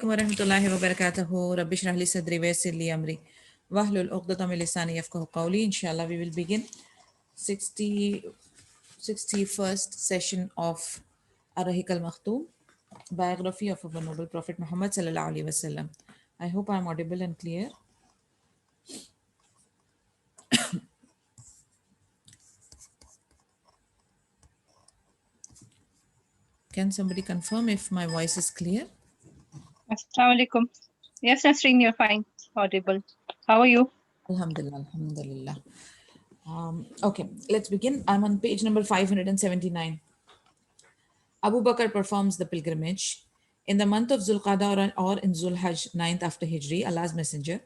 वरहमतुल्लाहि वबरकातुहू रब्बिश रह ली सदरी वयस्सिर ली अमरी वहलुल उक़दतम मिन लिसानी यफ़क़हू क़ौली. Inshallah, we will begin 61st session of Ar-Rahiq al-Makhtoom, biography of our noble Prophet Muhammad sallallahu alaihi wasallam. I hope I am audible and clear. Can somebody confirm if my voice is clear? Assalamu alaikum. Yes, Nasreen, you're fine. Audible. How are you? Alhamdulillah, alhamdulillah. Okay, let's begin. I'm on page number 579. Abu Bakr performs the pilgrimage. In the month of Zulqada or in Zulhajj, 9th after Hijri, Allah's Messenger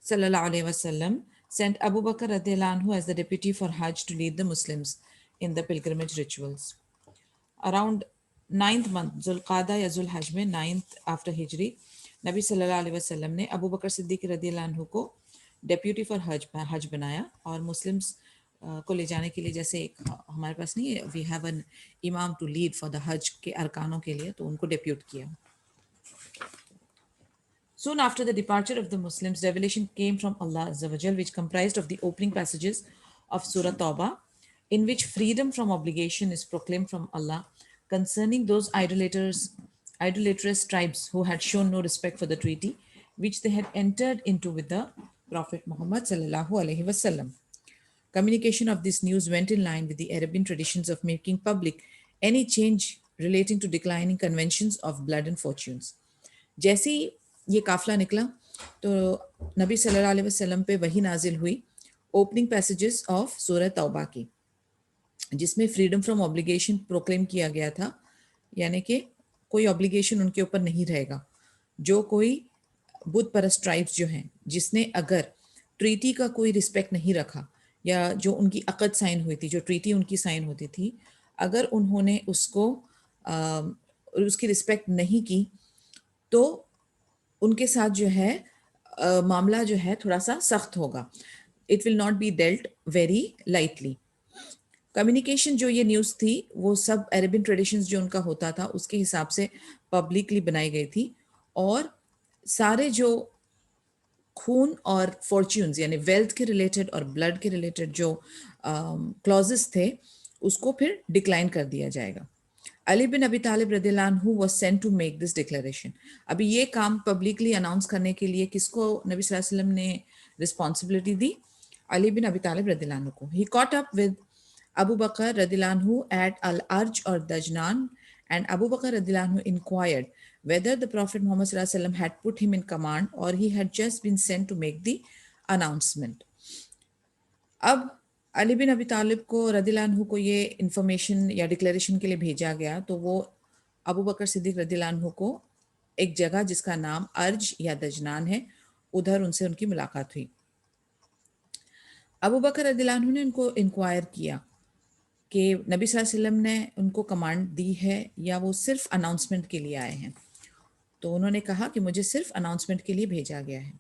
sallallahu alaihi wasallam sent Abu Bakr radiallahu anhu as the deputy for Hajj to lead the Muslims in the pilgrimage rituals. Around 9th month, Zulqada या Zulhajj में 9th after Hijri, नबी सल्लल्लाहु अलैहि वसल्लम ने अबू बकर सिद्दीक रदियल्लाहु अन्हु को deputy for हज बनाया और मुस्लिम्स को ले जाने के लिए, जैसे एक हमारे पास नहीं है, वी हैव एन इमाम टू लीड फॉर द हज के अरकानों के लिए, तो उनको डेप्यूट किया. Soon after the departure of the Muslims, revelation came from Allah Azza wa Jal, which comprised of the opening passages of Surah Tawbah, in which freedom from obligation is proclaimed from Allah concerning those idolatrous tribes who had shown no respect for the treaty which they had entered into with the Prophet Muhammad sallallahu alaihi wasallam. Communication of this news went in line with the Arabian traditions of making public any change relating to declining conventions of blood and fortunes. जैसे ही ये काफिला निकला तो नबी सल्लल्लाहु अलैहि वसल्लम पे वही नाजिल हुई ओपनिंग पैसेजेस ऑफ सूरह तौबा की, जिसमें फ्रीडम फ्रॉम ऑब्लिगेशन प्रोक्लेम किया गया था, यानी कि कोई ऑब्लिगेशन उनके ऊपर नहीं रहेगा. जो कोई बुत परस्त ट्राइब्स जो हैं, जिसने अगर ट्रीटी का कोई रिस्पेक्ट नहीं रखा या जो उनकी अक़द साइन हुई थी, जो ट्रीटी उनकी साइन होती थी, अगर उन्होंने उसको उसकी रिस्पेक्ट नहीं की तो उनके साथ जो है मामला जो है थोड़ा सा सख्त होगा. It will not be dealt very lightly. Communication जो ये न्यूज़ थी वो सब अरेबियन ट्रेडिशंस जो उनका होता था उसके हिसाब से पब्लिकली बनाई गई थी, और सारे जो खून और फॉर्च्यून्स यानी वेल्थ के रिलेटेड और ब्लड के रिलेटेड जो क्लॉजेस थे उसको फिर डिक्लाइन कर दिया जाएगा. अली बिन अबी तालिब रदियल्लाहु अन्हु was sent to make this declaration. अभी ये काम पब्लिकली अनाउंस करने के लिए किसको नबी सल्लल्लाहु अलैहि वसल्लम ने रिस्पॉन्सिबिलिटी दी? अली बिन अबी तालिब रदियल्लाहु अन्हु को. He caught up with Abu Bakr radiallahu anhu at Al-Arj or Dajnan, and Abu Bakr radiallahu anhu inquired whether the Prophet Muhammad sallallahu alaihi wasallam had put him in command or he had just been sent to make the announcement. अब अली बिन अबी तालिब को रदियल्लाहु अन्हु को ये information या declaration के लिए भेजा गया, तो वो अबू बकर सिद्दीक रदियल्लाहु अन्हु को एक जगह जिसका नाम अर्ज या दजनान है, उधर उनसे उनकी मुलाकात हुई. अबू बकर रदियल्लाहु अन्हु ने उनको इंक्वायर किया कि नबी सल्लल्लाहु अलैहि वसल्लम ने उनको कमांड दी है या वो सिर्फ अनाउंसमेंट के लिए आए हैं. तो उन्होंने कहा कि मुझे सिर्फ अनाउंसमेंट के लिए भेजा गया है.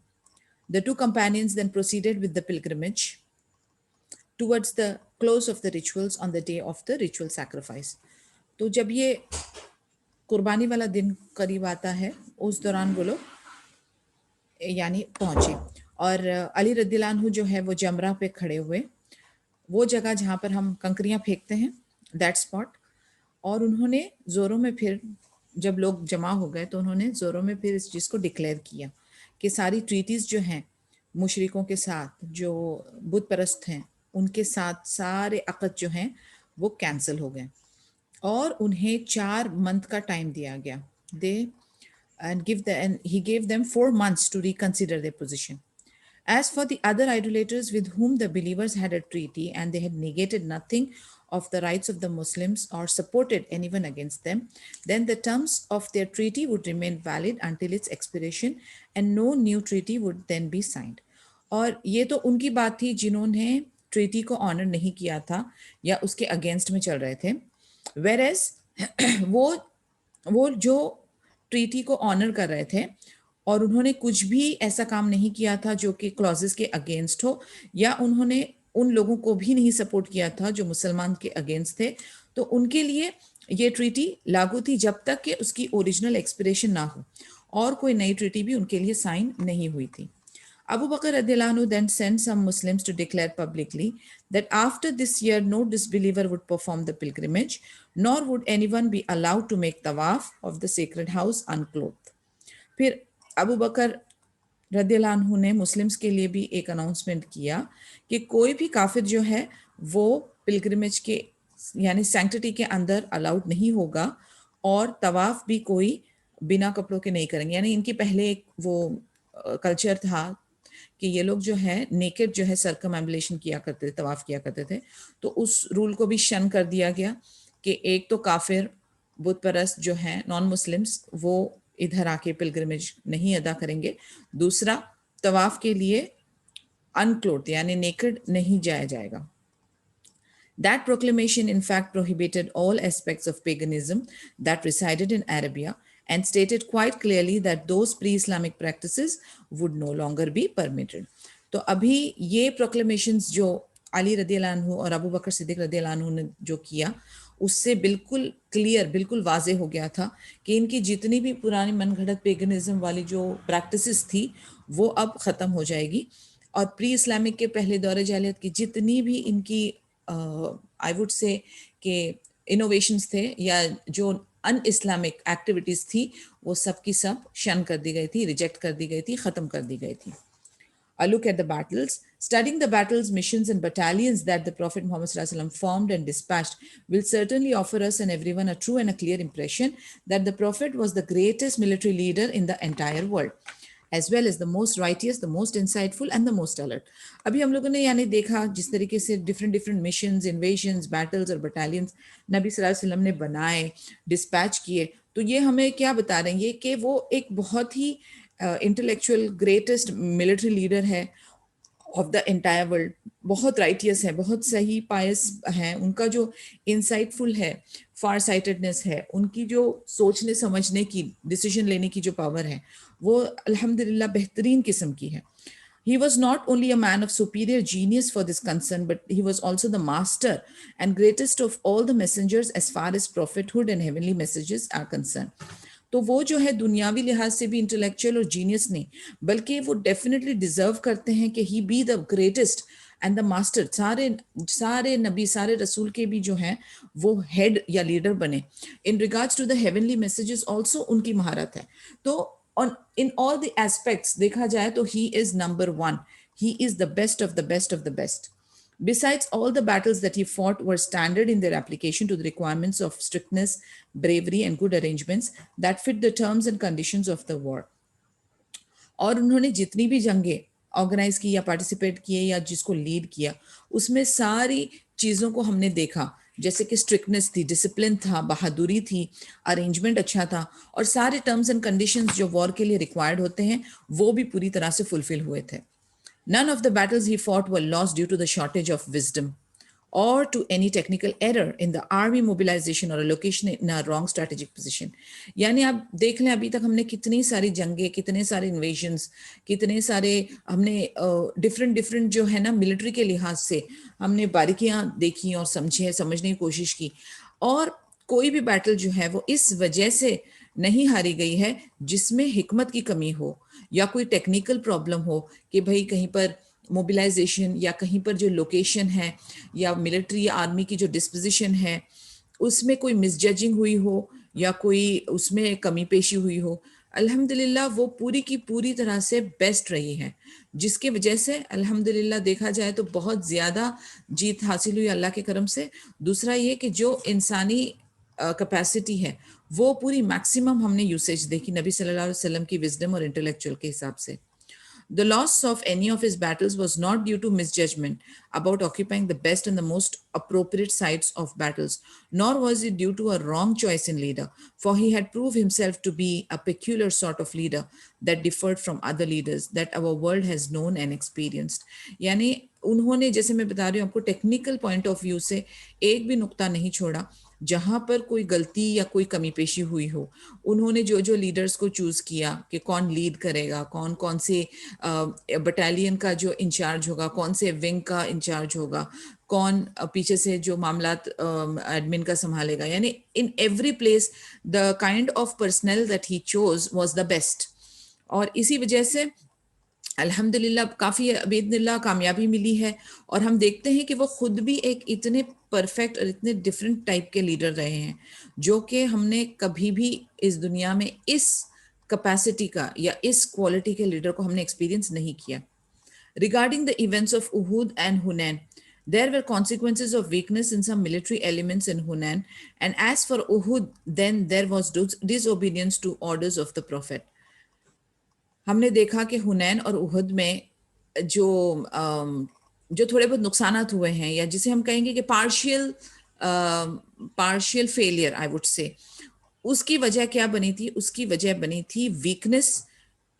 The two companions then proceeded with the pilgrimage towards the close of the rituals on the day of the ritual sacrifice. तो जब ये कुर्बानी वाला दिन करीब आता है उस दौरान वो लोग यानी पहुँचे, और अली रदियल्लाहु अन्हु जो है वो जमरा पे खड़े हुए, वो जगह जहाँ पर हम कंकरियाँ फेंकते हैं, दैट स्पॉट. और उन्होंने ज़ोरों में फिर जब लोग जमा हो गए तो उन्होंने ज़ोरों में फिर इस चीज़ को डिक्लेयर किया कि सारी ट्रीटीज़ जो हैं मुशरिकों के साथ, जो बुत परस्त हैं, उनके साथ सारे अक़द जो हैं वो कैंसिल हो गए और उन्हें 4 मंथ का टाइम दिया गया. He gave them 4 months to reconsider their position. As for the other idolaters with whom the believers had a treaty and they had negated nothing of the rights of the Muslims or supported anyone against them, then the terms of their treaty would remain valid until its expiration and no new treaty would then be signed. और ये तो उनकी बात थी जिन्होंने treaty को honour नहीं किया था या उसके अगेंस्ट में चल रहे थे, whereas वो जो ट्रीटी को ऑनर कर रहे थे और उन्होंने कुछ भी ऐसा काम नहीं किया था जो कि क्लॉजेस के अगेंस्ट हो, या उन्होंने उन लोगों को भी नहीं सपोर्ट किया था जो मुसलमान के अगेंस्ट थे, तो उनके लिए ये ट्रीटी लागू थी जब तक कि उसकी ओरिजिनल एक्सपिरेशन ना हो. और कोई नई ट्रीटी भी उनके लिए साइन नहीं हुई थी. Abu Bakr radiallahu anhu then sent some Muslims to declare publicly that after this year no disbeliever would perform the pilgrimage, nor would anyone be allowed to make tawaf of the sacred house unclothed. फिर अबू बकर रदियल्लाहु अन्हु ने Muslims के लिए भी एक announcement किया कि कोई भी काफिर जो है वो पिलग्रिमेज के यानी सैंक्टिटी के अंदर अलाउड नहीं होगा और तवाफ भी कोई बिना कपड़ों के नहीं करेंगे. यानी इनकी पहले एक वो कल्चर था कि ये लोग जो है नेकेड जो है सर्कमएम्बुलेशन किया करते थे, तवाफ किया करते थे. तो उस रूल को भी शन कर दिया गया कि एक तो काफिर बुत परस्त जो है नॉन मुस्लिम्स वो इधर आके पिलग्रिमेज नहीं अदा करेंगे. दूसरा, तवाफ के लिए अनक्लोथ यानी नेकेड नहीं जाया जाएगा. That proclamation in fact prohibited all aspects of paganism that resided in Arabia and stated quite clearly that those pre-Islamic practices would no longer be permitted. तो अभी ये proclamations जो अली रदियल्लाहु अन्हु और अबू बकर सिद्दीक रदियल्लाहु अन्हु ने जो किया उससे बिल्कुल क्लियर, बिल्कुल वाजे हो गया था कि इनकी जितनी भी पुरानी मनगढ़ंत पेगनिज्म वाली जो प्रैक्टिसेस थी वो अब ख़त्म हो जाएगी और प्री इस्लामिक के पहले दौरे जालियत की जितनी भी इनकी आई वुड से कि इनोवेशंस थे या जो अन इस्लामिक एक्टिविटीज़ थी वो सब की सब शन कर दी गई थी, रिजेक्ट कर दी गई थी, ख़त्म कर दी गई थी. A look at the battles. Studying the battles, missions, and battalions that the Prophet Muhammad ﷺ formed and dispatched will certainly offer us and everyone a true and a clear impression that the Prophet was the greatest military leader in the entire world, as well as the most righteous, the most insightful, and the most alert. अभी हम लोगों ने यानी देखा जिस तरीके से different missions, invasions, battles और battalions नबी सल्लल्लाहु अलैहि वसल्लम ने बनाए, dispatch किए, तो ये हमें क्या बता रहे हैं कि वो एक बहुत ही इंटेलेक्चुअल ग्रेटेस्ट मिलिट्री लीडर है ऑफ द एंटायर वर्ल्ड. बहुत राइटियस है, बहुत सही पायस है, उनका जो इंसाइटफुल है, फार साइटेडनेस है, उनकी जो सोचने समझने की, डिसीजन लेने की जो पावर है वो अल्हम्दुलिल्लाह बेहतरीन किस्म की है. He was not only a man of superior genius for this concern, but he was also the master and greatest of all the messengers as far as prophethood and heavenly messages are concerned. तो वो जो है दुनियावी लिहाज से भी intellectual और genius नहीं बल्कि वो डेफिनेटली डिजर्व करते हैं कि he be the greatest and the master. सारे नबी, सारे रसूल के भी जो हैं वो हेड या लीडर बने. In regards to the heavenly messages also उनकी महारत है. तो on in all the aspects देखा जाए तो he is number one. He is the best of the best of the best. Besides, all the battles that he fought were standard in their application to the requirements of strictness, bravery, and good arrangements that fit the terms and conditions of the war. और उन्होंने जितनी भी जंगें organise की या participate किए या जिसको lead किया उसमें सारी चीज़ों को हमने देखा, जैसे कि स्ट्रिक्टनेस थी, डिसिप्लिन था, बहादुरी थी, अरेंजमेंट अच्छा था और सारे टर्म्स एंड कंडीशंस जो वॉर के लिए रिक्वायर्ड होते हैं वो भी पूरी तरह से फुलफिल हुए थे. None of the battles he fought were lost due to the shortage of wisdom or to any technical error in the army mobilization or a location in a wrong strategic position. यानी आप देख लें अभी तक हमने कितनी सारी जंगें, कितने सारे इन्वेजन्स, कितने सारे हमने डिफरेंट जो है ना मिलिट्री के लिहाज से हमने बारीकियां देखी और समझने की कोशिश की और कोई भी बैटल जो है वो इस वजह से नहीं हारी गई है जिसमें हिकमत की कमी हो या कोई टेक्निकल प्रॉब्लम हो कि भाई कहीं पर मोबिलाइजेशन या कहीं पर जो लोकेशन है या मिलिट्री या आर्मी की जो डिस्पोजिशन है उसमें कोई मिसजजिंग हुई हो या कोई उसमें कमी पेशी हुई हो. अल्हम्दुलिल्लाह वो पूरी की पूरी तरह से बेस्ट रही है जिसके वजह से अल्हम्दुलिल्लाह देखा जाए तो बहुत ज़्यादा जीत हासिल हुई अल्लाह के करम से. दूसरा ये कि जो इंसानी कैपेसिटी है वो पूरी मैक्सिमम हमने यूसेज देखी नबी सल्लल्लाहु अलैहि वसल्लम की विजडम और इंटेलेक्चुअल के हिसाब से. The loss of any of his battles was not due to misjudgment about occupying the best and the most appropriate sites of battles, nor was it due to a wrong choice in leader, for he had proved himself to be a peculiar sort of leader that differed from other leaders that our world has known and experienced. यानी उन्होंने, जैसे मैं बता रही हूँ आपको, technical point of view से एक भी नुक्ता नहीं छोड़ा जहाँ पर कोई गलती या कोई कमी पेशी हुई हो. उन्होंने जो जो लीडर्स को चूज़ किया कि कौन लीड करेगा, कौन कौन से बटालियन का जो इंचार्ज होगा, कौन से विंग का इंचार्ज होगा, कौन पीछे से जो मामलात एडमिन का संभालेगा, यानी in every place the kind of personal that he chose was the best. और इसी वजह से अल्हम्दुलिल्लाह काफ़ी बेइज़्निल्लाह कामयाबी मिली है। और हम देखते हैं कि वो खुद भी एक इतने परफेक्ट और इतने डिफरेंट टाइप के लीडर रहे हैं जो कि हमने कभी भी इस दुनिया में इस कैपेसिटी का या इस क्वालिटी के लीडर को हमने एक्सपीरियंस नहीं किया। Regarding the events of Uhud and Hunain, there were consequences of weakness in some military elements in Hunain, and as for Uhud, then there was disobedience to orders of the Prophet. हमने देखा कि हुनैन और उहद में जो जो थोड़े बहुत नुकसानात हुए हैं, या जिसे हम कहेंगे कि partial failure I would say, उसकी वजह क्या बनी थी? उसकी वजह बनी थी weakness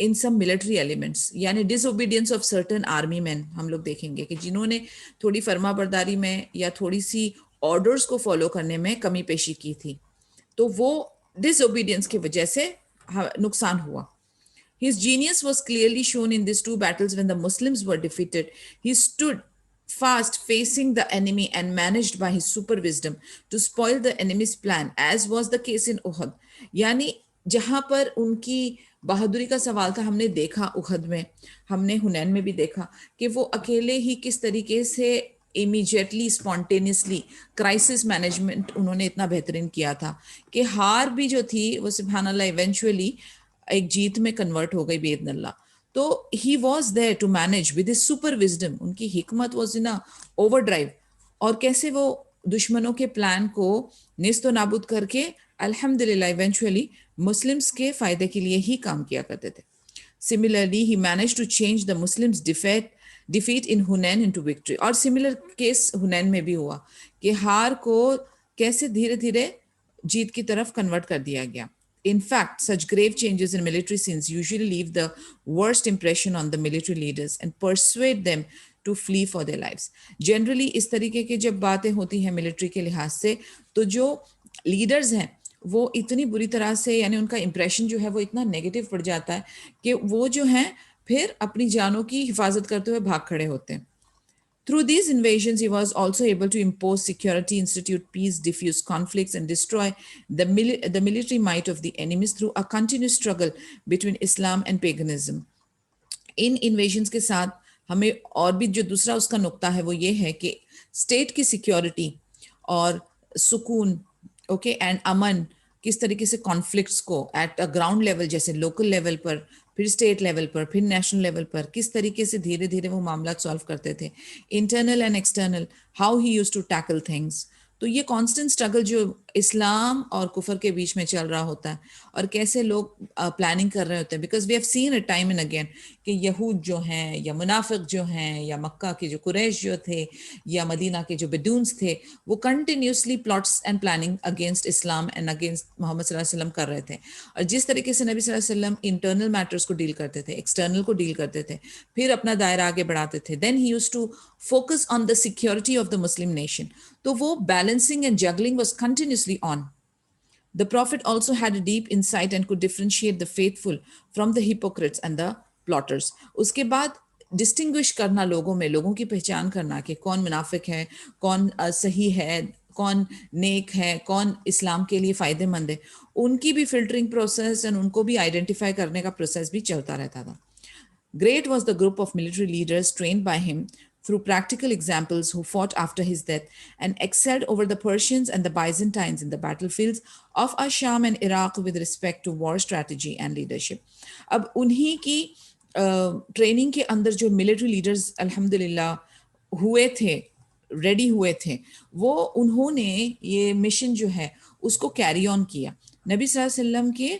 in some military elements, यानी disobedience of certain army man. हम लोग देखेंगे कि जिन्होंने थोड़ी फर्मा बरदारी में या थोड़ी सी ऑर्डर्स को फॉलो करने में कमी पेशी की थी, तो वो डिसओबीडियंस की वजह से नुकसान हुआ। His genius was clearly shown in these two battles when the Muslims were defeated. He stood fast facing the enemy and managed by his super wisdom to spoil the enemy's plan, as was the case in Uhud. यानी जहां पर उनकी बहादुरी का सवाल था, हमने देखा उहद में, हमने हुनैन में भी देखा कि वो अकेले ही किस तरीके से इमीडिएटली स्पॉन्टेनियसली क्राइसिस मैनेजमेंट उन्होंने इतना बेहतरीन किया था कि हार भी जो थी वो सुभान अल्लाह इवेंचुअली एक जीत में कन्वर्ट हो गई बेइज़्निल्लाह। तो he was there to manage with his super wisdom. उनकी हिकमत वॉज इन ओवर ड्राइव, और कैसे वो दुश्मनों के प्लान को नेस्तो नाबूद करके अल्हम्दुलिल्लाह इवेंचुअली मुस्लिम्स के फायदे के लिए ही काम किया करते थे। Similarly, he managed to change the Muslims' defeat in Hunain into victory. और सिमिलर केस हुनैन में भी हुआ कि हार को कैसे धीरे धीरे जीत की तरफ कन्वर्ट कर दिया गया। In fact, such grave changes in military scenes usually leave the worst impression on the military leaders and persuade them to flee for their lives. Generally, इस तरीके की जब बातें होती हैं मिलिट्री के लिहाज से, तो जो लीडर्स हैं वो इतनी बुरी तरह से, यानी उनका इंप्रेशन जो है वो इतना नेगेटिव पड़ जाता है कि वो जो हैं फिर अपनी जानों की हिफाजत करते हुए भाग खड़े होते हैं। Through these invasions, he was also able to impose security, institute peace, diffuse conflicts, and destroy the military might of the enemies through a continuous struggle between Islam and paganism. In invasions के साथ हमें और भी जो दूसरा उसका नुक्ता है वो ये है कि स्टेट की सिक्योरिटी और सुकून, ओके, एंड अमन किस तरीके से कॉन्फ्लिक्ट्स को एट अ ग्राउंड लेवल, जैसे लोकल लेवल पर, फिर स्टेट लेवल पर, फिर नेशनल लेवल पर, किस तरीके से धीरे धीरे वो मामला सॉल्व करते थे, internal and external, how he used to tackle things. तो ये कांस्टेंट स्ट्रगल जो इस्लाम और कुफर के बीच में चल रहा होता है, और कैसे लोग प्लानिंग कर रहे होते हैं, because we have seen it time and again कि यहूद जो हैं या मुनाफिक जो हैं या मक्का के जो कुरैश जो थे या मदीना के जो बेदून्स थे, वो continuously plots and planning against Islam and against Mohammed सल्लल्लाहु अलैहि वसल्लम कर रहे थे। और जिस तरीके से नबी सल्लल्लाहु अलैहि वसल्लम इंटरनल मैटर्स को डील करते थे, एक्सटर्नल को डील करते थे, फिर अपना दायरा आगे बढ़ाते थे, then he used to focus on the security of the Muslim nation. तो वो balancing and juggling was continuously on. The Prophet also had a deep insight and could differentiate the faithful from the hypocrites and the plotters. उसके बाद distinguish करना लोगों में, लोगों की पहचान करना कि कौन मुनाफिक है, कौन सही है, कौन नेक है, कौन इस्लाम के लिए फ़ायदेमंद है, उनकी भी फिल्टरिंग प्रोसेस और उनको भी आइडेंटिफाई करने का प्रोसेस भी चलता रहता था। Great was the group of military leaders trained by him through practical examples who fought after his death and excelled over the Persians and the Byzantines in the battlefields of Asham and Iraq with respect to war strategy and leadership. अब उन्हीं की training के अंदर जो military leaders अल्हम्दुलिल्लाह हुए थे, ready हुए थे, वो उन्होंने ये मिशन जो है उसको कैरी ऑन किया। नबी सल्लल्लाहु अलैहि वसल्लम के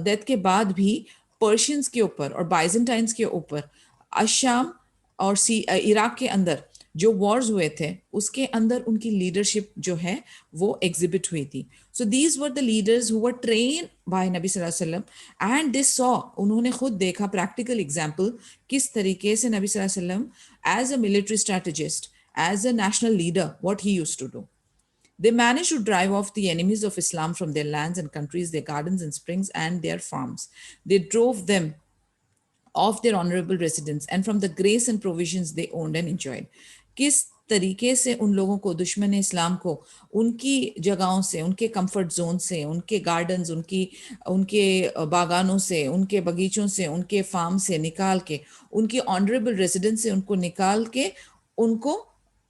डेथ के बाद भी पर्शियंस के ऊपर और बाइजेंटाइंस के ऊपर, अशाम और इराक के अंदर जो वॉर्स हुए थे उसके अंदर उनकी लीडरशिप जो है वो एग्जिबिट हुई थी। So these were the leaders who were train by नबी सल्लल्लाहु अलैहि वसल्लम एंड दे सॉ, उन्होंने खुद देखा प्रैक्टिकल एग्जाम्पल किस तरीके से नबी सल्लल्लाहु अलैहि वसल्लम as a military strategist, as a national leader, what he used to do. They managed to drive off the enemies of Islam from their lands and countries, their gardens and springs, and their farms. They drove them off their honorable residence and from the grace and provisions they owned and enjoyed. किस तरीके से उन लोगों को, दुश्मन इस्लाम को, उनकी जगहों से, उनके कंफर्ट जोन से, उनके गार्डन्स, उनके बागानों से, उनके बगीचों से, उनके फार्म से निकाल के, उनकी ऑनरेबल रेजिडेंस से उनको निकाल के उनको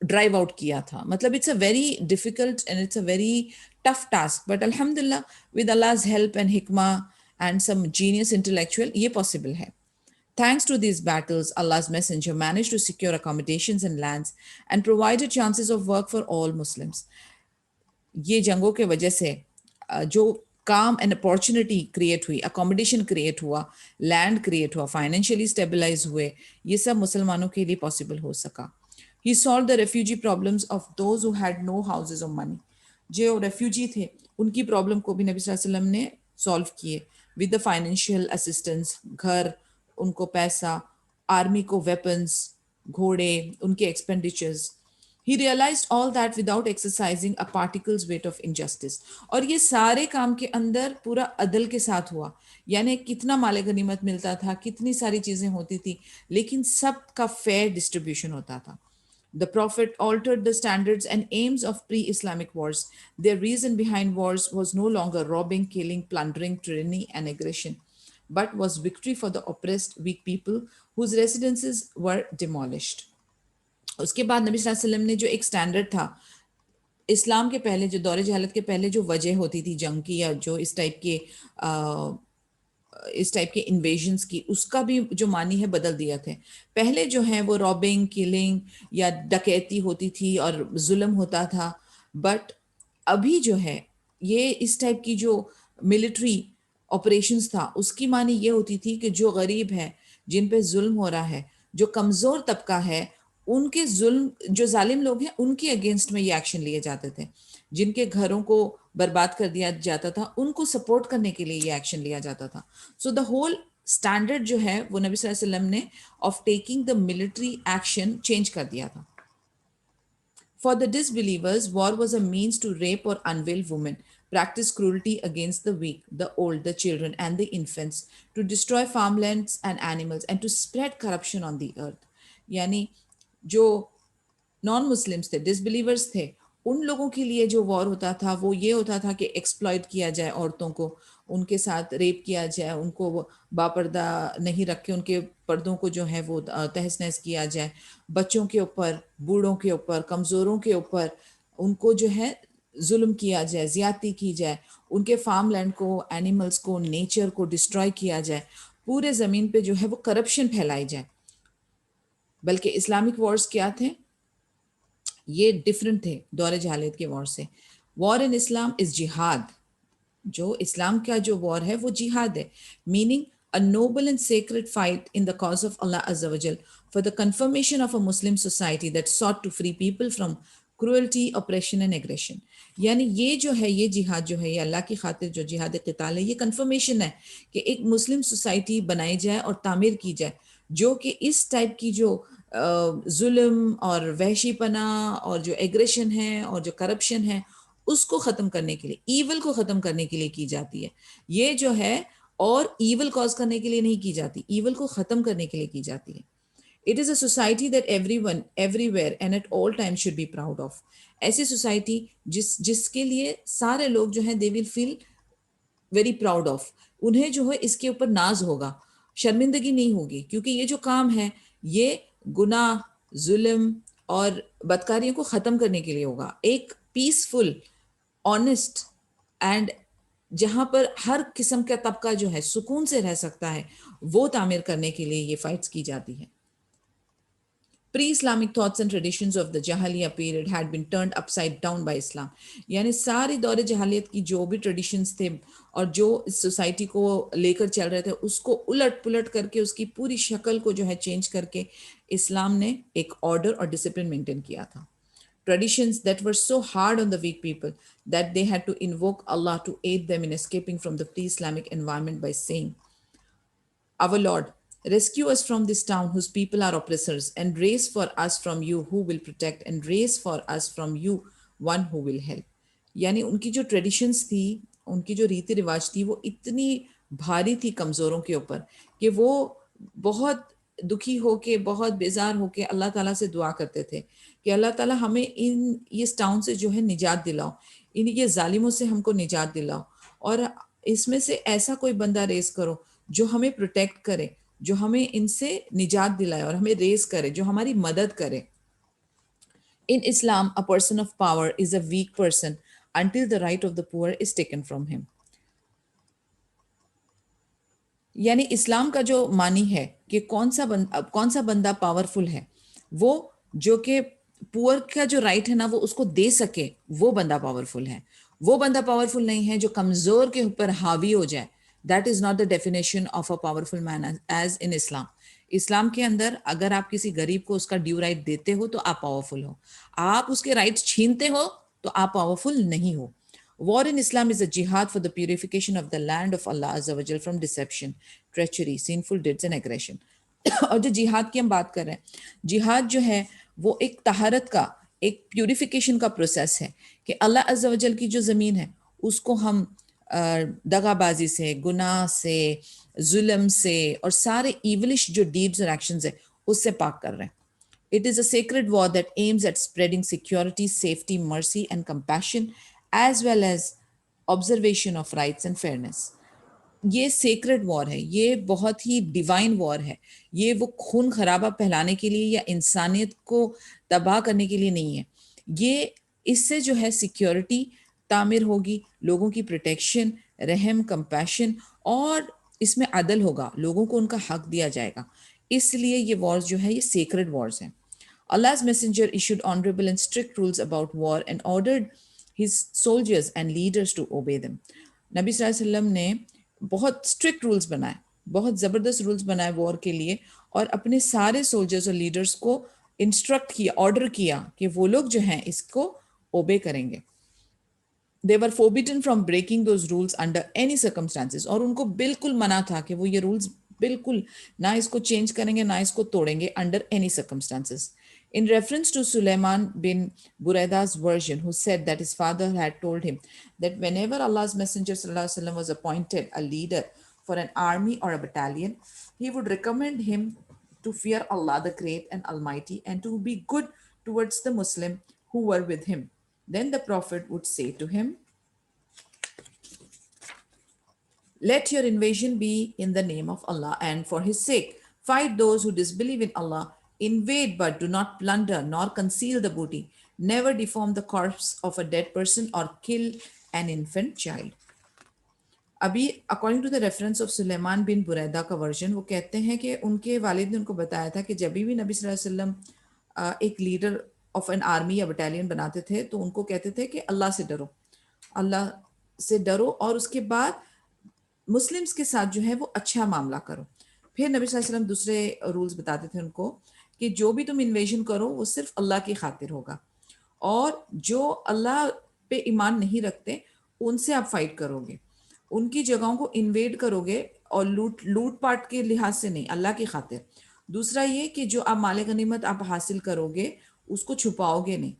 ड्राइव आउट किया था. मतलब it's a very difficult and it's a very tough task, but अल्हम्दुलिल्लाह विद अल्लाह's हेल्प एंड हिकमा एंड सम जीनियस इंटेलेक्चुअल ये पॉसिबल है. Thanks to these battles, Allah's Messenger managed to secure accommodations and lands and provided chances of work for all Muslims. ये जंगों के वजह से जो काम एंड अपॉर्चुनिटी क्रिएट हुई, अकोमोडेशन क्रिएट हुआ, लैंड क्रिएट हुआ, फाइनेंशियली स्टेबलाइज हुए, ये सब मुसलमानों के लिए पॉसिबल हो सका. He solve the refugee problems of those who had no houses और मनी. जो रेफ्यूजी थे उनकी प्रॉब्लम को भी नबी सल्लल्लाहु अलैहि वसल्लम ने सॉल्व किए विद द फाइनेंशियल असिस्टेंस, घर, उनको पैसा, आर्मी को वेपन्स, घोड़े, उनके expenditures. He realized all that without exercising a particle's weight of injustice. और ये सारे काम के अंदर पूरा अदल के साथ हुआ. यानी कितना माले गनीमत मिलता था, कितनी सारी चीजें होती थी, लेकिन सबका फेयर डिस्ट्रीब्यूशन होता था. The Prophet altered the standards and aims of pre-Islamic wars. Their reason behind wars was no longer robbing, killing, plundering, tyranny, and aggression, but was victory for the oppressed, weak people whose residences were demolished. उसके बाद नबी सल्लल्लाहु अलैहि वसल्लम ने जो एक standard था, इस्लाम के पहले, जो दौरे जहालत के पहले जो वजह होती थी जंग की, या जो इस टाइप के इन्वेजन्स की, उसका भी जो मानी है बदल दिया थे. पहले जो है वो रॉबिंग, किलिंग या डकैती होती थी और जुल्म होता था, बट अभी जो है ये इस टाइप की जो मिलिट्री ऑपरेशंस था, उसकी मानी ये होती थी कि जो गरीब है, जिन पे जुल्म हो रहा है, जो कमज़ोर तबका है, उनके जुल्म, जो जालिम लोग हैं उनके अगेंस्ट में ये एक्शन लिए जाते थे. जिनके घरों को बर्बाद कर दिया जाता था, उनको सपोर्ट करने के लिए ये एक्शन लिया जाता था. सो द होल स्टैंडर्ड जो है वो नबी सल्लल्लाहु अलैहि वसल्लम ने of taking the military action change कर दिया था. For the disbelievers, war was a means to rape or unveil women, practice cruelty against the weak, the old, the children, and the infants, to destroy farmlands and animals, and to spread corruption on the earth. यानी जो non Muslims थे, disbelievers थे, उन लोगों के लिए जो war होता था वो ये होता था कि एक्सप्लॉइट किया जाए औरतों को, उनके साथ रेप किया जाए, उनको बापर्दा नहीं रख के उनके पर्दों को जो है वो तहस नहस किया जाए, बच्चों के ऊपर, बूढ़ों के ऊपर, कमज़ोरों के ऊपर उनको जो है जुल्म किया जाए, ज़्यादती की जाए, उनके फार्म लैंड को, एनिमल्स को, नेचर को डिस्ट्रॉय किया जाए, पूरे ज़मीन पे जो है वो करप्शन फैलाई जाए. बल्कि इस्लामिक वॉर्स क्या थे, ये डिफरेंट थे दौरे जहालियत के वॉर से. वॉर इन इस्लाम इज जिहाद. जो इस्लाम का जो वॉर है वो जिहाद है, meaning a noble and sacred fight in the cause of Allah Azza wa Jal for the confirmation of a Muslim society that sought to free people from cruelty, oppression and aggression. यानी ये जो है, ये जिहाद जो है, ये अल्लाह की खातिर जो जिहाद क़िताल है, ये कन्फर्मेशन है कि एक मुस्लिम सोसाइटी बनाई जाए और तामीर की जाए जो कि इस टाइप की जो जुल्म और वहशीपना और जो एग्रेशन है और जो करप्शन है उसको ख़त्म करने के लिए, ईवल को ख़त्म करने के लिए की जाती है. ये जो है और ईवल कॉज करने के लिए नहीं की जाती, ईवल को ख़त्म करने के लिए की जाती है. It is a society that everyone everywhere and at all time should be proud of. ऐसी सोसाइटी जिसके लिए सारे लोग जो हैं they will feel very proud of. उन्हें जो है इसके ऊपर नाज होगा, शर्मिंदगी नहीं होगी, क्योंकि ये जो काम है ये गुनाह, जुल्म और बदकारियों को ख़त्म करने के लिए होगा. एक पीसफुल, ऑनेस्ट एंड जहाँ पर हर किस्म का तबका जो है सुकून से रह सकता है, वो तामीर करने के लिए ये फाइट्स की जाती है. Pre-Islamic thoughts and traditions of the Jahiliya period had been turned upside down by Islam. यानी सारी दौरे जहालियत की जो भी ट्रेडिशंस थे और जो इस सोसाइटी को लेकर चल रहे थे, उसको उलट पुलट करके उसकी पूरी शक्ल को जो है चेंज करके इस्लाम ने एक ऑर्डर और डिसिप्लिन मेंटेन किया था. Traditions that were so hard on the weak people that they had to invoke Allah to aid them in escaping from the pre-Islamic environment by saying, Our Lord, rescue us from this town whose people are oppressors, and raise for us from you who will protect, and raise for us from you one who will help. यानी उनकी जो traditions थी, उनकी जो रीति रिवाज थी, वो इतनी भारी थी कमज़ोरों के ऊपर कि वो बहुत दुखी होके, बहुत बेजार होके अल्लाह ताला से दुआ करते थे कि अल्लाह ताला हमें इस टाउन से जो है निजात दिलाओ, इन ये जालिमों से हमको निजात दिलाओ, और इसमें से ऐसा कोई बंदा रेस करो जो हमें प्रोटेक्ट करे, जो हमें इनसे निजात दिलाए और हमें रेस करे, जो हमारी मदद करे. In Islam, a person of power is a weak person until the right of the poor is taken from him. यानी इस्लाम का जो मानी है कि कौन सा बंदा पावरफुल है, वो जो कि पुअर का जो राइट है ना वो उसको दे सके, वो बंदा पावरफुल है. वो बंदा पावरफुल नहीं है जो कमजोर के ऊपर हावी हो जाए. That is not the definition of a powerful man as in Islam. इस्लाम के अंदर अगर आप किसी गरीब को उसका ड्यू राइट देते हो तो आप पावरफुल हो. आप उसके राइट्स छीनते हो तो आप पावरफुल नहीं हो. War in Islam is a jihad for the purification of the land of Allah Azza wa Jal from deception, treachery, sinful deeds and aggression. और जो जिहाद की हम बात कर रहे हैं, जिहाद जो है वो एक तहारत का, एक प्यूरिफिकेशन का प्रोसेस है कि अल्लाह अज़्ज़ा व जल की जो ज़मीन है उसको हम दगाबाजी से, गुनाह से, जुल्म से और सारे इवलिश जो डीड्स और एक्शंस है उससे पाक कर रहे हैं. It is a sacred war that aims at spreading security, safety, mercy, and compassion, as well as observation of rights and fairness. ये सेक्रेड वॉर है, ये बहुत ही डिवाइन वॉर है. ये वो खून खराबा फैलाने के लिए या इंसानियत को तबाह करने के लिए नहीं है. ये इससे जो है सिक्योरिटी तामीर होगी, लोगों की प्रोटेक्शन, रहम, कंपैशन, और इसमें अदल होगा, लोगों को उनका हक दिया जाएगा. इसलिए ये वॉर्स जो है ये सेक्रेड वॉर्स हैं. Allah's messenger issued honorable and strict rules about war and ordered his soldiers and leaders to obey them. नबी सल्लल्लाहु अलैहि वसल्लम ने बहुत स्ट्रिक्ट रूल्स बनाए, बहुत ज़बरदस्त रूल्स बनाए वॉर के लिए, और अपने सारे सोल्जर्स और लीडर्स को इंस्ट्रक्ट किया, ऑर्डर किया कि वो लोग जो हैं इसको ओबे करेंगे. They were forbidden from breaking those rules under any circumstances. और उनको बिल्कुल मना था कि वो ये रूल्स बिल्कुल ना इसको चेंज करेंगे ना इसको तोड़ेंगे under any circumstances. In reference to Sulaiman bin Buraida's version, who said that his father had told him that whenever Allah's Messenger ﷺ was appointed a leader for an army or a battalion, he would recommend him to fear Allah the Great and Almighty and to be good towards the Muslim who were with him. Then the Prophet would say to him, let your invasion be in the name of Allah and for his sake. Fight those who disbelieve in Allah. Invade but do not plunder nor conceal the booty. Never deform the corpse of a dead person or kill an infant child. अभी according to the reference of Sulaiman bin Buraida का version, वो कहते हैं कि उनके वालिद ने उनको बताया था कि जब भी नबी सल्लल्लाहु अलैहि वसल्लम एक लीडर ऑफ एन आर्मी या बटालियन बनाते थे तो उनको कहते थे कि अल्लाह से डरो, अल्लाह से डरो, और उसके बाद मुस्लिम्स के साथ जो है वो अच्छा मामला करो. फिर नबी सल्लल्लाहु अलैहि वसल्लम दूसरे रूल्स बताते थे उनको कि जो भी तुम इन्वेजन करो वो सिर्फ अल्लाह की खातिर होगा, और जो अल्लाह पे ईमान नहीं रखते उनसे आप फाइट करोगे, उनकी जगहों को इन्वेड करोगे, और लूट पाट के लिहाज से नहीं, अल्लाह की खातिर. दूसरा ये कि जो आप माल गनीमत आप हासिल करोगे उसको छुपाओगे नहीं.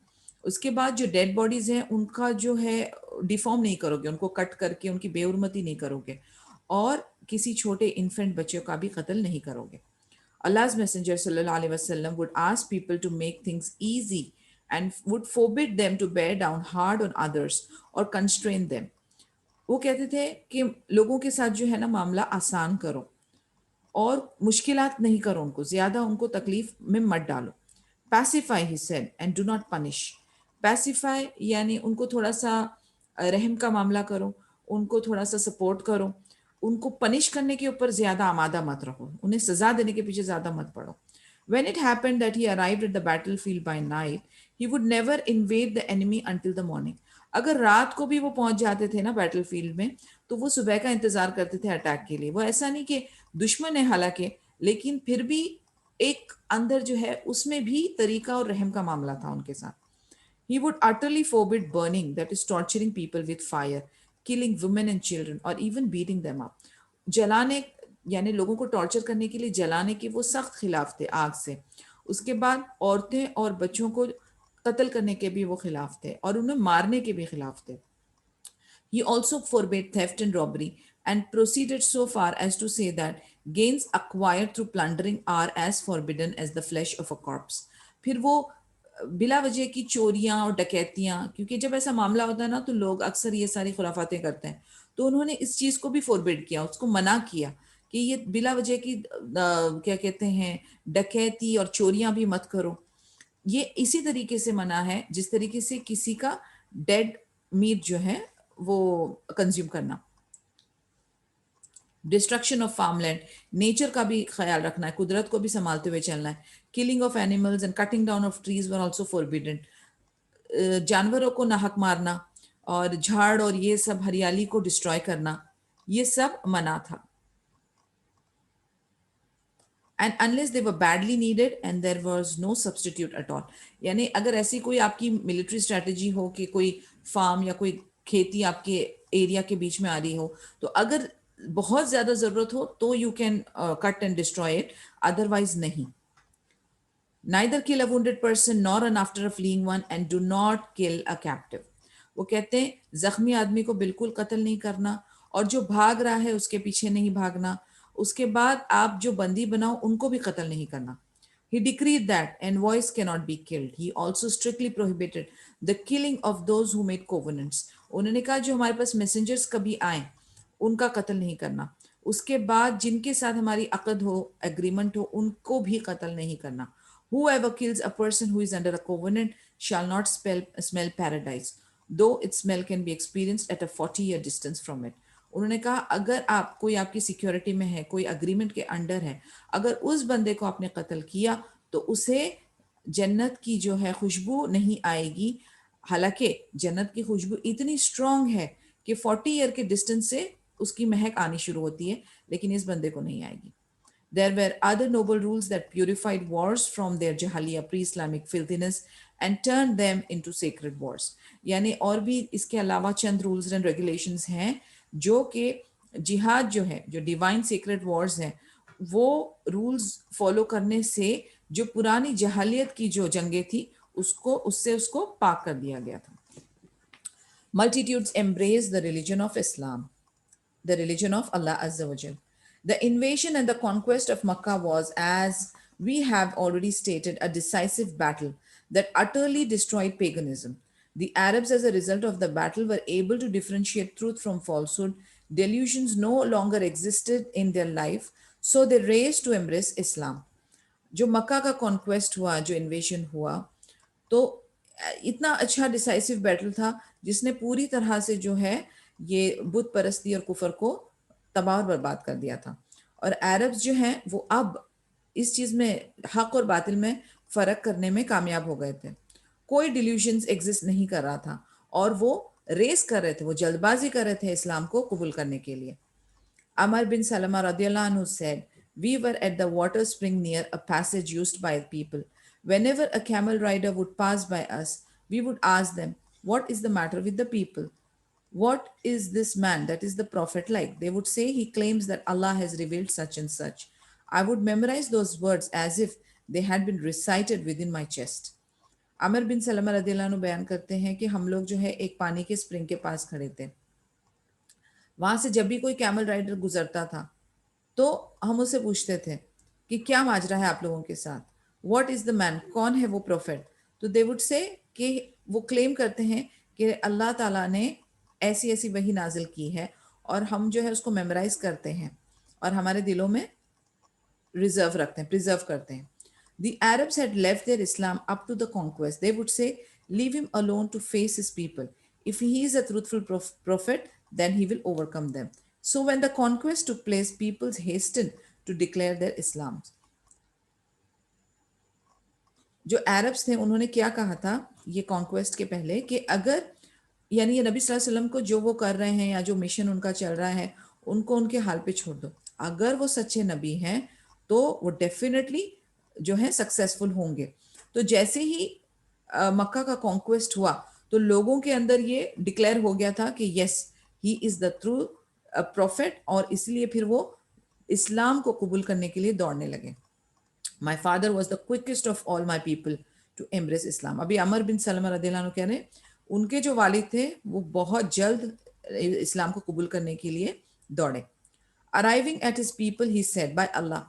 उसके बाद जो डेड बॉडीज हैं उनका जो है डिफॉर्म नहीं करोगे, उनको कट करके उनकी बेउरमती नहीं करोगे, और किसी छोटे इन्फेंट बच्चे का भी कत्ल नहीं करोगे. Allah's Messenger sallallahu alaihi wasallam would ask people to make things easy and would forbid them to bear down hard on others or constrain them. वो कहते थे कि लोगों के साथ जो है ना मामला आसान करो और मुश्किलात नहीं करो, उनको ज़्यादा उनको तकलीफ में मत डालो. Pacify he said and do not punish. Pacify यानी उनको थोड़ा सा रहम का मामला करो, उनको थोड़ा सा सपोर्ट करो, उनको पनिश करने के ऊपर ज़्यादा आमादा मत रहो, उन्हें सज़ा देने के पीछे ज़्यादा मत पड़ो. When it happened that he arrived at the battlefield by night, he would never invade the enemy until the morning. अगर रात को भी वो पहुंच जाते थे ना बैटलफील्ड में तो वो सुबह का इंतजार करते थे अटैक के लिए. वो ऐसा नहीं कि दुश्मन है हालांकि, लेकिन फिर भी एक अंदर जो है उसमें भी तरीका और रहम का मामला था उनके साथ. He would utterly forbid burning, that is torturing people with fire, killing women and children or even beating them up. जलाने यानी लोगों को टॉर्चर करने के लिए जलाने के वो सख्त खिलाफ थे आग से. उसके बाद औरतें और बच्चों को कत्ल करने के भी वो खिलाफ थे और उन्हें मारने के भी खिलाफ थे. He also forbade theft and robbery and proceeded so far as to say that gains acquired through plundering are as forbidden as the flesh of a corpse. फिर वो बिला वजह की चोरियां और डकैतियां, क्योंकि जब ऐसा मामला होता है ना तो लोग अक्सर ये सारी खुराफातें करते हैं, तो उन्होंने इस चीज को भी फोरबिड किया, उसको मना किया कि ये बिला वजह की क्या कहते हैं डकैती और चोरियां भी मत करो। ये इसी तरीके से मना है जिस तरीके से किसी का डेड मीट जो है वो कंज्यूम करना। डिस्ट्रक्शन ऑफ फार्मलैंड, नेचर का भी ख्याल रखना है, कुदरत को भी संभालते हुए चलना है। Killing of animals and cutting down of trees were also forbidden, जानवरों को नाहक मारना और झाड़ और ये सब हरियाली को डिस्ट्रॉय करना, ये सब मना था। And unless they were badly needed and there was no substitute at all, यानी अगर ऐसी कोई आपकी मिलिट्री स्ट्रेटजी हो कि कोई फार्म या कोई खेती आपके एरिया के बीच में आ रही हो, तो अगर बहुत ज्यादा जरूरत हो तो you can cut and destroy it, otherwise नहीं। Neither kill a wounded person nor run after a fleeing one, and do not kill a captive. वो कहते हैं जख्मी आदमी को बिल्कुल कत्ल नहीं करना, और जो भाग रहा है उसके पीछे नहीं भागना। उसके बाद आप जो बंदी बनाओ उनको भी कत्ल नहीं करना। He decreed that envoys cannot be killed. He also strictly prohibited the killing of those who made covenants. उन्होंने कहा जो हमारे पास मैसेंजर्स कभी आए उनका कत्ल नहीं करना। उसके बाद जिनके साथ हमारी अकद हो, एग्रीमेंट हो, उनको भी कत्ल नहीं करना। Whoever kills a person who is under a covenant shall not smell paradise, though its smell can be experienced at a 40-year distance from it. उन्होंने कहा अगर आप कोई आपकी सिक्योरिटी में है, कोई अग्रीमेंट के अंडर है, अगर उस बंदे को आपने कत्ल किया तो उसे जन्नत की जो है खुशबू नहीं आएगी। हालांकि जन्नत की खुशबू इतनी स्ट्रांग है कि 40 ईयर के डिस्टेंस से उसकी महक आनी शुरू होती है, लेकिन इस बंदे को नहीं आएगी। There were other noble rules that purified wars from their Jahaliya pre-Islamic filthiness and turned them into sacred wars. यानी और भी इसके अलावा चंद रूल्स एंड रेगुलेशंस हैं जो कि जिहाद जो है, जो डिवाइन सीक्रेट वॉर्स हैं, वो रूल्स फॉलो करने से जो पुरानी जहालियत की जो जंगें थी उसको पाक कर दिया गया था। Multitudes embrace the religion of Islam, the religion of Allah Azza wa Jal. The invasion and the conquest of Makkah was, as we have already stated, a decisive battle that utterly destroyed paganism. The Arabs, as a result of the battle, were able to differentiate truth from falsehood. Delusions no longer existed in their life, so they raced to embrace Islam. जो मक्का का conquest हुआ, जो इन्वेशन हुआ, तो इतना अच्छा decisive battle था जिसने पूरी तरह से जो है ये बुत परस्ती और कुफर को तबाह और बर्बाद कर दिया था। और अरब्स जो हैं वो अब इस चीज में हक और बातिल में फर्क करने में कामयाब हो गए थे। कोई डिल्यूशंस एग्जिस्ट नहीं कर रहा था और वो रेस कर रहे थे, वो जल्दबाजी कर रहे थे इस्लाम को कबूल करने के लिए। Amr bin Salama radiallahu anhu said, "We were at the water spring near a passage used by people. Whenever a camel rider would pass by us, we would ask them, 'What is the matter with the people? What is this man, that is the prophet, like?' They would say, 'He claims that Allah has revealed such and such.' I would memorize those words as if they had been recited within my chest." Aamir बिन सलमा रदियल्लाहु अन्हु बयान करते हैं कि हम लोग जो है एक पानी के स्प्रिंग के पास खड़े थे। वहां से जब भी कोई कैमल राइडर गुजरता था तो हम उससे पूछते थे कि क्या माजरा है आप लोगों के साथ, व्हाट इज द मैन, कौन है वो प्रोफेट। तो दे वुड से कि वो क्लेम करते हैं कि अल्लाह ताला ने ऐसी ऐसी वही नाजिल की है, और हम जो है उसको मेमोराइज करते हैं और हमारे दिलों में रिजर्व रखते हैं, प्रिजर्व करते हैं। The Arabs had left their Islam up to the conquest. They would say, "Leave him alone to face his people. If he is a truthful prophet, then he will overcome them." So when the conquest took place, people hastened to declare their Islam. जो Arabs थे उन्होंने क्या कहा था ये conquest के पहले कि अगर यानी ये नबी सल्लल्लाहु अलैहि वसल्लम को जो वो कर रहे हैं या जो मिशन उनका चल रहा है उनको उनके हाल पे छोड़ दो, अगर वो सच्चे नबी हैं तो वो डेफिनेटली जो है सक्सेसफुल होंगे। तो जैसे ही मक्का का कॉन्क्वेस्ट हुआ तो लोगों के अंदर ये डिक्लेयर हो गया था कि yes he is the true prophet, और इसलिए फिर वो इस्लाम को कबूल करने के लिए दौड़ने लगे। My father was the quickest of all my people to embrace Islam. अभी अमर बिन सलमा रदियल्लाहु अन्हु कह रहे उनके जो वालिद थे वो बहुत जल्द इस्लाम को कबूल करने के लिए दौड़े। Arriving at his people, he said, "By Allah,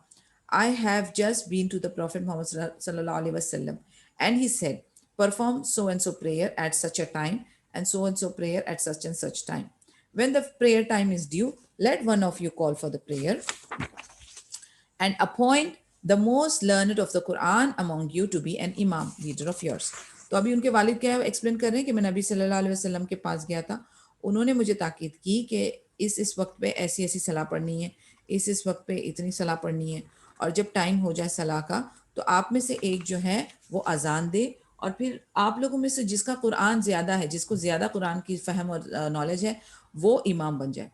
I have just been to the Prophet Muhammad sallallahu alaihi wasallam, and he said, perform so and so prayer at such a time, and so prayer at such and such time. When the prayer time is due, let one of you call for the prayer and appoint the most learned of the Quran among you to be an imam, leader of yours." तो अभी उनके वालिद क्या explain कर रहे हैं कि मैं नबी सल्लल्लाहु अलैहि वसल्लम के पास गया था, उन्होंने मुझे ताकीद की कि इस वक्त पे ऐसी ऐसी सलाह पढ़नी है, इस वक्त पे इतनी सलाह पढ़नी है, और जब टाइम हो जाए सलाह का तो आप में से एक जो है वो अजान दे, और फिर आप लोगों में से जिसका कुरान ज़्यादा है, जिसको ज़्यादा कुरान की फ़हम और नॉलेज है, वो इमाम बन जाए.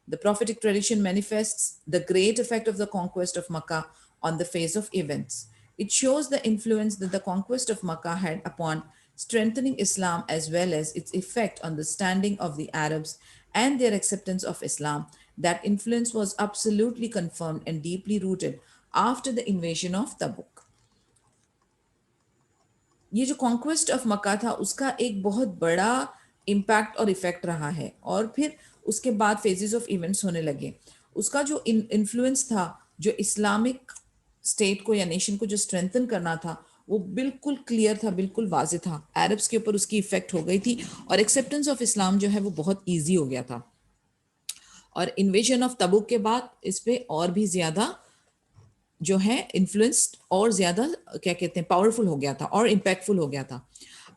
The prophetic tradition manifests the great effect of the conquest of Makkah on the face of events. It shows the influence that the conquest of Makkah had upon strengthening Islam as well as its effect on the standing of the Arabs and their acceptance of Islam. That influence was absolutely confirmed and deeply rooted after the invasion of Tabuk. ये जो conquest of मक्का था उसका एक बहुत बड़ा impact और effect रहा है, और फिर उसके बाद फेजेस ऑफ इवेंट्स होने लगे. उसका जो इन्फ्लुएंस था, जो इस्लामिक स्टेट को या नेशन को जो स्ट्रेंथन करना था, वो बिल्कुल क्लियर था, बिल्कुल वाजे था. अरब्स के ऊपर उसकी इफेक्ट हो गई थी, और एक्सेप्टेंस ऑफ इस्लाम जो है वो बहुत ईजी हो गया था. और इन्वेजन ऑफ तबुक के बाद इस पर और भी ज़्यादा जो है इन्फ्लुएंस्ड और ज़्यादा क्या कहते हैं पावरफुल हो गया था और इम्पैक्टफुल हो गया था.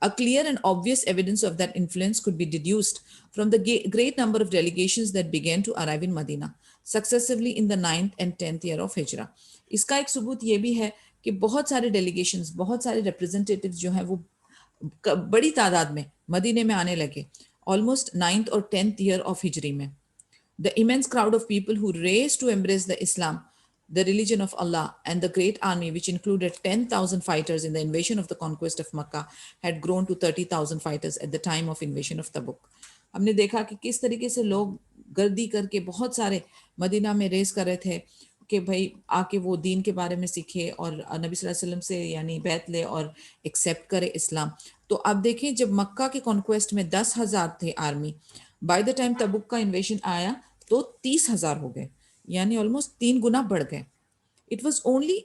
A clear and obvious evidence of that influence could be deduced from the great number of delegations that began to arrive in Medina successively in the 9th and 10th year of Hijra. इसका एक सबूत ये भी है कि बहुत सारे delegations, बहुत सारे रिप्रेजेंटेटिव्स जो हैं वो बड़ी तादाद में मदीने में आने लगे, ऑलमोस्ट 9th और 10th ईयर ऑफ हिजरी में. The immense crowd of people who raced to embrace the Islam, the religion of Allah, and the great army, which included 10,000 fighters in the invasion of the conquest of Makkah, had grown to 30,000 fighters at the time of invasion of Tabuk. हमने देखा कि किस तरीके से लोग गर्दी करके बहुत सारे मदीना में रेस कर रहे थे कि भाई आके वो दीन के बारे में सीखे और नबी सल्लल्लाहु अलैहि वसल्लम से यानी बैत ले और एक्सेप्ट करे इस्लाम. तो अब देखें, जब मक्का के कॉन्क्वेस्ट में 10,000 थे army, by the time Tabuk का इन्वेशन आया तो 30,000 हो गए, यानी ऑलमोस्ट 3 गुना बढ़ गए. It was only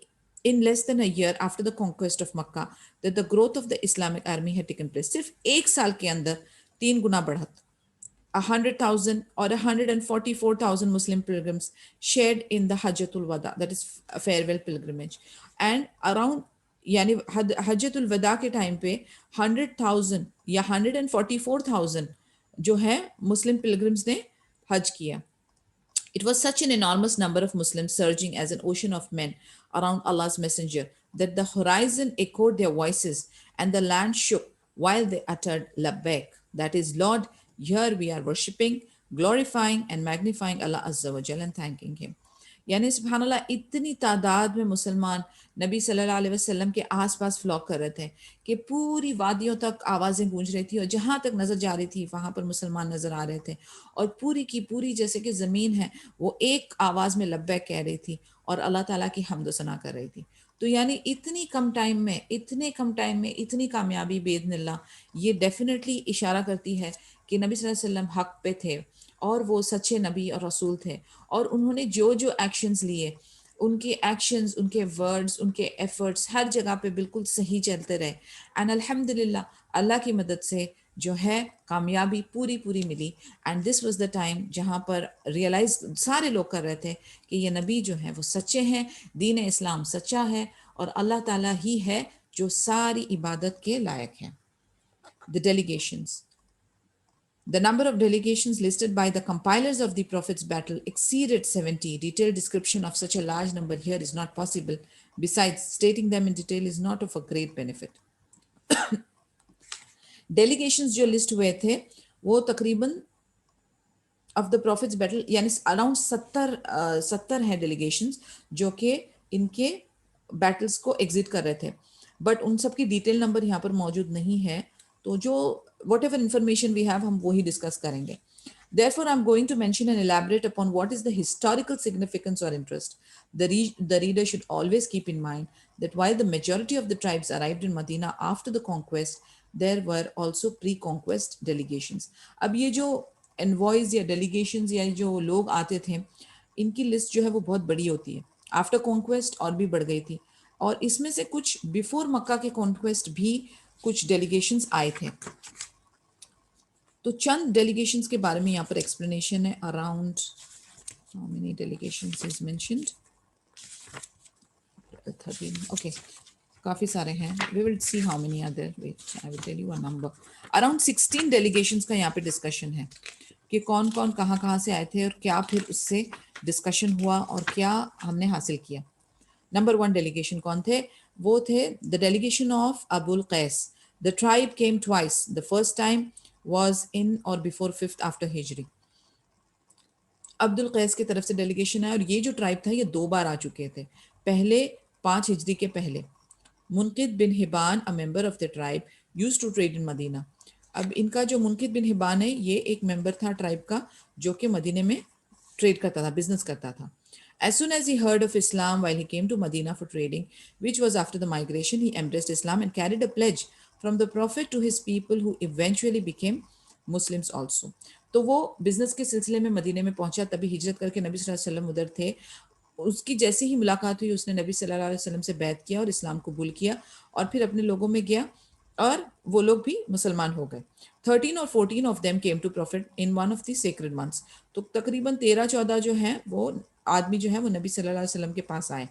in less than a year after the conquest of Makkah that the growth of the Islamic army had taken place. सिर्फ एक साल के अंदर 3 गुना बढ़त. 100,000 or 144,000 Muslim pilgrims shared in the Hajjatul Wada, that is a farewell pilgrimage, and around यानी हजतुल वदा के time पे 100,000 या 144,000 जो है मुस्लिम पिलग्रिम्स ने हज किया. It was such an enormous number of Muslims surging as an ocean of men around Allah's messenger that the horizon echoed their voices and the land shook while they uttered labbaik, that is, Lord, here we are worshipping, glorifying and magnifying Allah Azza wa Jal and thanking him. यानी सुबहानल्लाह इतनी तादाद में मुसलमान नबी सल्लल्लाहु अलैहि वसल्लम के आसपास फ्लॉक कर रहे थे कि पूरी वादियों तक आवाज़ें गूंज रही थी, और जहाँ तक नज़र जा रही थी वहाँ पर मुसलमान नज़र आ रहे थे, और पूरी की पूरी जैसे कि ज़मीन है वो एक आवाज़ में लब्बैक कह रही थी और अल्लाह ताला की हम्द सना कर रही थी. तो यानी इतनी कम टाइम में, इतने कम टाइम में इतनी कामयाबी बेइज़्निल्लाह, ये डेफिनेटली इशारा करती है कि नबी सल्लल्लाहु अलैहि वसल्लम हक पे थे और वो सच्चे नबी और रसूल थे, और उन्होंने जो जो एक्शंस लिए, उनके एक्शंस, उनके वर्ड्स, उनके एफर्ट्स हर जगह पे बिल्कुल सही चलते रहे. एंड अल्हम्दुलिल्लाह अल्लाह की मदद से जो है कामयाबी पूरी पूरी मिली. And this was the time जहाँ पर रियलाइज सारे लोग कर रहे थे कि ये नबी जो है वो सच्चे हैं, दीन इस्लाम सच्चा है, और अल्लाह ताला ही है जो सारी इबादत के लायक हैं. The delegations. The number of delegations listed by the compilers of the Prophet's battle exceeded 70. Detailed description of such a large number here is not possible. Besides, stating them in detail is not of a great benefit. Delegations जो list हुए थे वो तकरीबन of the Prophet's battle यानी around 70 हैं delegations जो कि इनके बैटल्स को एग्जिट कर रहे थे, बट उन सब की डिटेल नंबर यहाँ पर मौजूद नहीं है. तो जो whatever information we have हम वही डिस्कस करेंगे. Therefore, I'm going to mention and elaborate upon what is the historical significance or interest. The reader should always keep in mind that while the majority of the tribes arrived in Medina after the conquest, there were also pre-conquest delegations. अब ये जो envoys या delegations या जो लोग आते थे, इनकी लिस्ट जो है वो बहुत बड़ी होती है, आफ्टर कॉन्क्वेस्ट और भी बढ़ गई थी, और इसमें से कुछ बिफोर मक्का के कॉन्क्वेस्ट भी कुछ डेलीगेशंस आए थे। तो चंद डेलीगेशंस के बारे में यहाँ पर एक्सप्लेनेशन है। Around how many delegations is mentioned, 13, okay, काफ़ी सारे हैं। We will see how many are there, wait I will tell you a number. Around 16 delegations का यहाँ पे डिस्कशन है कि कौन कौन कहाँ से आए थे और क्या फिर उससे डिस्कशन हुआ और क्या हमने हासिल किया। नंबर 1 डेलीगेशन कौन थे? वो थे the delegation of Abul Qais. The tribe came twice, the first time was in or before 5th after हिजरी। अब्दुल कैस की तरफ से डेलीगेशन है और ये जो ट्राइब था ये 2 बार आ चुके थे। पहले 5 हिजरी के पहले मुनकिद बिन हिबान, a member of the tribe, used to trade in Medina. अब इनका जो मुनकिद बिन हिबान है ये एक मेंबर था ट्राइब का जो कि मदीने में ट्रेड करता था, बिजनेस करता था। As soon as he heard of Islam while he came to Medina for trading, which was after the migration, he embraced Islam and carried a pledge from the Prophet to his people who eventually became Muslims also. तो वो business के सिलसिले में मदीने में पहुंचा, तभी हिजरत करके नबी सल्लल्लाहु अलैहि वसल्लम उधर थे। उसकी जैसे ही मुलाकात हुई उसने नबी सल्लल्लाहु अलैहि वसल्लम से बैत किया और इस्लाम कबूल किया और फिर अपने लोगों में गया और वो लोग भी मुसलमान हो गए। 13 और 14 of them came to prophet in one of the sacred months. तो तकरीबन 13-14 जो हैं वो आदमी जो है वो नबी सल्लल्लाहु अलैहि वसल्लम के पास आए।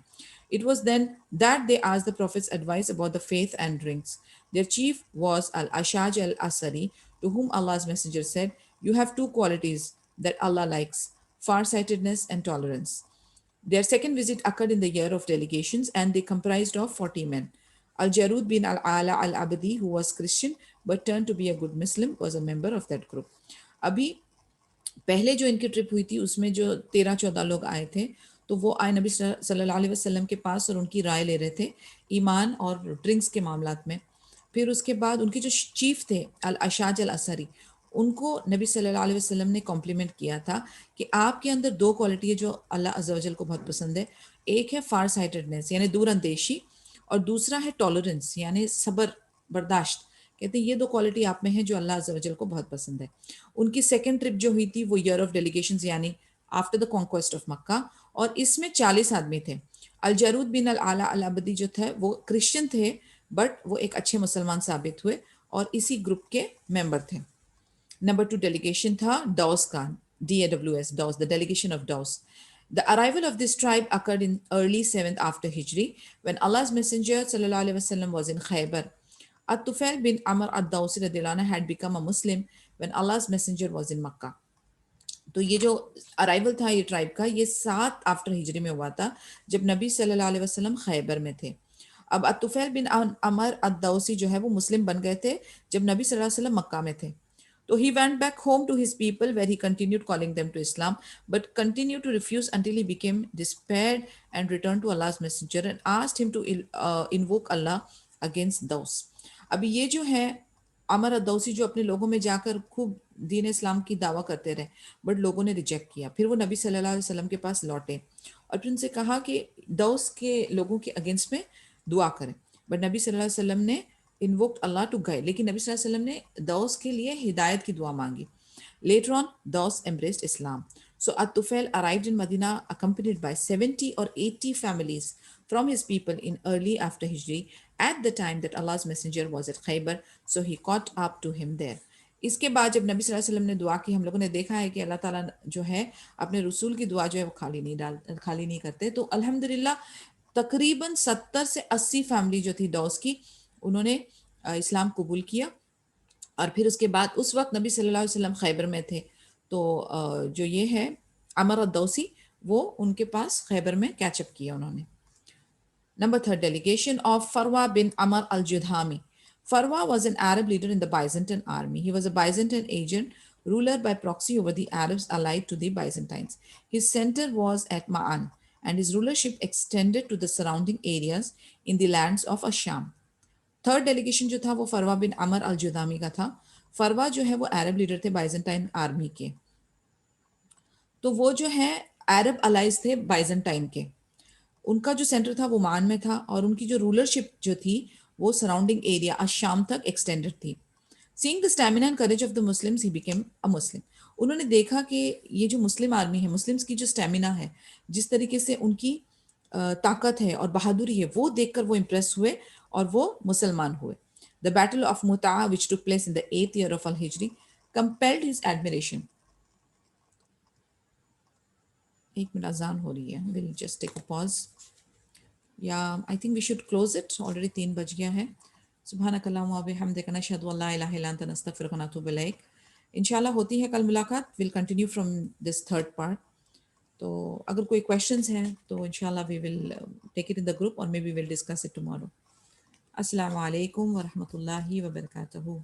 It was then that they asked the Prophet's advice about the faith and drinks. Their chief was Al-Ashaj al-Asari, to whom Allah's messenger said, "You have 2 qualities that Allah likes, farsightedness and tolerance." Their second visit occurred in the year of delegations and they comprised of 40 men. Al-Jarud bin Al-Ala al-Abdi, who was Christian but turned to be a good Muslim, was a member of that group. अभी पहले जो इनकी trip हुई थी उसमें जो 13-14 लोग आए थे तो वो आए नबी सल्लल्लाहु अलैहि वसल्लम के पास और उनकी राय ले रहे थे ईमान और ड्रिंक्स के मामलात में। फिर उसके बाद उनके जो चीफ थे अल अशाज अल असरी, उनको नबी सल्लल्लाहु अलैहि वसल्लम ने कॉम्प्लीमेंट किया था कि आपके अंदर 2 क्वालिटी है जो अल्लाह अज़्ज़ा वजल को बहुत पसंद है। एक है फार साइटेडनेस यानी दूरअंदेशी, और दूसरा है टॉलरेंस यानी सब्र, बर्दाश्त। कहते हैं ये 2 क्वालिटी आप में है जो अल्लाह अज़्ज़ा वजल को बहुत पसंद है। उनकी सेकंड ट्रिप जो हुई थी वो ईयर ऑफ डेलीगेशंस यानी आफ्टर द कॉन्क्वेस्ट ऑफ मक्का, और इसमें 40 आदमी थे। अल जरूद बिन अल आला अल अबदी जो थे वो क्रिश्चियन थे बट वो एक अच्छे मुसलमान साबित हुए और इसी ग्रुप के मेंबर थे। नंबर 2 डेलीगेशन था डॉस का, DAWS, Daws, the delegation of Daws. The arrival of this tribe occurred in early 7th after Hijri when Allah's Messenger sallallahu alaihi wasallam was in Khaybar. At-Tufail bin Amr ad-Dawsi radhiyallahu anhu had become a Muslim when Allah's Messenger was in Makkah. तो ये जो arrival था ये tribe का ये 7 after हिजरी में हुआ था जब नबी सल्लल्लाहु अलैहि वसल्लम खैबर में थे। अब अतुफैल बिन अमर अद-दौसी जो है वो मुस्लिम बन गए थे जब नबी सल्लल्लाहु अलैहि वसल्लम मक्का में थे। तो he went back home to his people where he continued calling them to Islam but continued to refuse until he became despaired and returned to Allah's messenger and asked him to invoke Allah against those. अभी ये जो है अमर अदौसी जो अपने लोगों में जाकर खूब दीन इस्लाम की दावा करते रहे बट लोगों ने रिजेक्ट किया। फिर वो नबी सल्लल्लाहु अलैहि वसल्लम के पास लौटे और फिर उनसे कहा कि दौस के लोगों के अगेंस्ट में दुआ करें, बट नबी सल्लल्लाहु अलैहि वसल्लम ने इन्वोक्ड अल्लाह टू गाइड, लेकिन नबी सल्लल्लाहु अलैहि वसल्लम ने दौस के लिए हिदायत की दुआ मांगी। Later on, Daws embraced Islam. So At-Tufail arrived in Medina accompanied by 70 or 80 families from his people in early after Hijri at the time that Allah's messenger was at Khaybar, so he caught up to him there. इसके बाद जब नबी सल्लल्लाहु अलैहि वसल्लम ने दुआ की, हम लोगों ने देखा है कि अल्लाह ताला जो है अपने रसूल की दुआ जो है वो खाली नहीं करते। तो अल्हम्दुलिल्लाह तकरीबन 70 से 80 फैमिली जो थी दौस की उन्होंने इस्लाम कबूल किया और फिर उसके बाद उस वक्त नबी सल्लल्लाहु अलैहि वसल्लम खैबर में थे। तो जो ये है अमर अद-दौसी वो उनके पास खैबर में कैचअप किया उन्होंने। Number 3, delegation of Farwa bin Amr al-Judhami. Farwa was an Arab leader in the Byzantine army. He was a Byzantine agent, ruler by proxy over the Arabs allied to the Byzantines. His center was at Ma'an, and his rulership extended to the surrounding areas in the lands of Asham. Third delegation जो था वो फरवा बिन अमर अल जुदामी का था। फरवा जो है वो अरब leader थे Byzantine army के। तो वो जो है अरब अलाइज थे बाइजेंटाइन के। उनका जो सेंटर था वो मान में था और उनकी जो रूलरशिप जो थी वो सराउंडिंग एरिया अशाम तक एक्सटेंडेड थी। Seeing the stamina and courage of the Muslims, he became a Muslim. उन्होंने देखा कि ये जो मुस्लिम आर्मी है, मुस्लिम्स की जो स्टेमिना है, जिस तरीके से उनकी ताकत है और बहादुरी है, वो देखकर वो इम्प्रेस हुए और वो मुसलमान हुए. The battle of Mutah which took place in the 8th year of al-Hijri compelled his admiration. एक मिनट, अजान हो रही है. Will just take a pause. या I think we should close it, already 3 बज गया है. सुबहानक अल्लाहुम्मा व बिहम्दिका नशहदु अल्ला इलाहा इल्ला अंता नस्तगफिरुका व नतूबु इलैक. इंशाल्लाह होती है कल मुलाकात. Will continue from this third part. तो अगर कोई क्वेश्चंस हैं तो इंशाल्लाह we will take it in the group और maybe will discuss it tomorrow. अस्सलाम वालेकुम व रहमतुल्लाहि व बरकातहू.